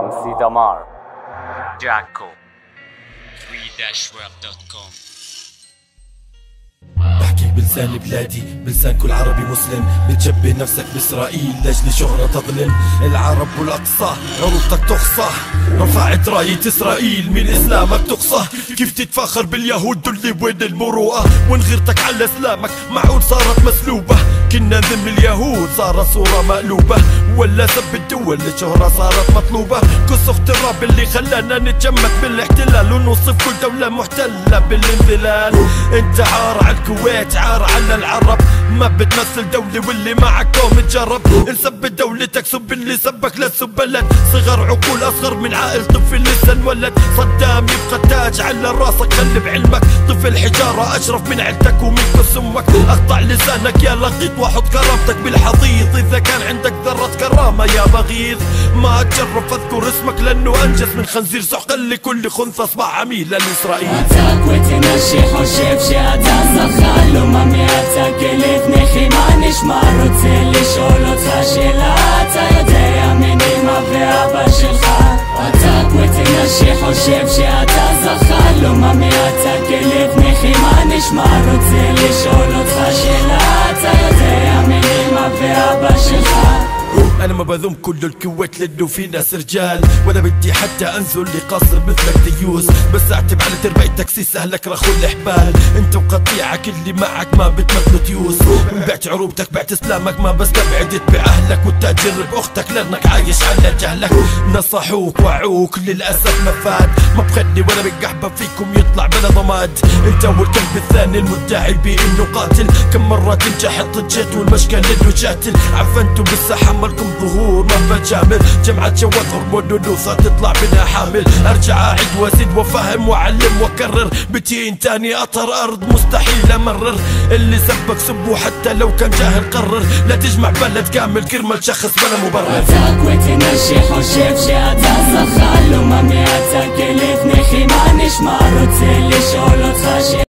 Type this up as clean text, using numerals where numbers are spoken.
MC دمار Jacko 3-rap.com. بحكي بلسان بلادي، بلسان كل عربي مسلم. بتشبه نفسك بإسرائيل لاجل شهرة تظلم. العرب والأقصى عروضتك تخصى، رفعت راية إسرائيل من إسلامك تقصى. كيف تتفاخر باليهود دول وين المروءة؟ وين غيرتك على إسلامك معقول صارت مسلوبة؟ كنا ذم اليهود صارت صورة مقلوبة، ولا سب الدول الشهرة صارت مطلوبة. قص اغتراب اللي خلانا نتجمد بالاحتلال ونوصف كل دولة محتلة بالانذلال. انت عار على الكويت، عار على العرب، ما بتمثل دولة واللي معك قوم تجرب. انسب دولتك سب اللي سبك، لا تسب بلد. صغر عقول اصغر من عائل طفل لسه انولد. صدام يبقى التاج على راسك، خلي بعلمك طفل حجارة اشرف من عيلتك ومن كس امك. اقطع لسانك يا لقيط واحط كرامتك بالحضيض، اذا كان عندك ذرة كرامة يا بغيض. ما اتشرف اذكر اسمك لانه انجز من خنزير سحقا لكل خنثى اصبح عميل لاسرائيل. وتنشي حوشي بشياتا زخالو مامياتا كليف نخي ما نشمارو تسلي شولو تاشيلاتا يديا مني ما فيها باشلخا. وتاك وتنشي حوشي بشياتا زخالو مامياتا كليف نخي ما نشمارو تسلي شولو تاشيلاتا يديا مني ما فيها باشلخا. انا ما بذم كل الكويت لانه في ناس رجال، ولا بدي حتى انزل لقاصر مثلك ديوس. بس اعتب على تربية تكسيس اهلك رخو الحبال. انت وقطيعك اللي معك ما بتمثلوا ديوس. بعت عروبتك بعت اسلامك، ما بستبعد تبيع اهلك وتاجر باختك لانك عايش على جهلك. نصحوك وعوك للاسف ما فات، ما بخلي ولا بقحبه فيكم يطلع بلا ضماد. انت والكلب الثاني المدعي بانه قاتل، كم مرة تنجحت ضجيت والمشكل انه شاتل. عفنتوا بالساحة مالكم ظهور ما بجامل، جمعة شواذ هرمون ونوثة تطلع منها حامل. ارجع اعيد وازيد وافهم واعلم واكرر، بتين تاني اطهر ارض مستحيل امرر. اللي سبك سبه حتى لو كان جاهل قرر، لا تجمع بلد كامل كرمال شخص بلا مبرر. تاك وتنشي حوشي بشياتا زخالو مامياتا كليف نخي ما نشمارو تسلي شولو تاشي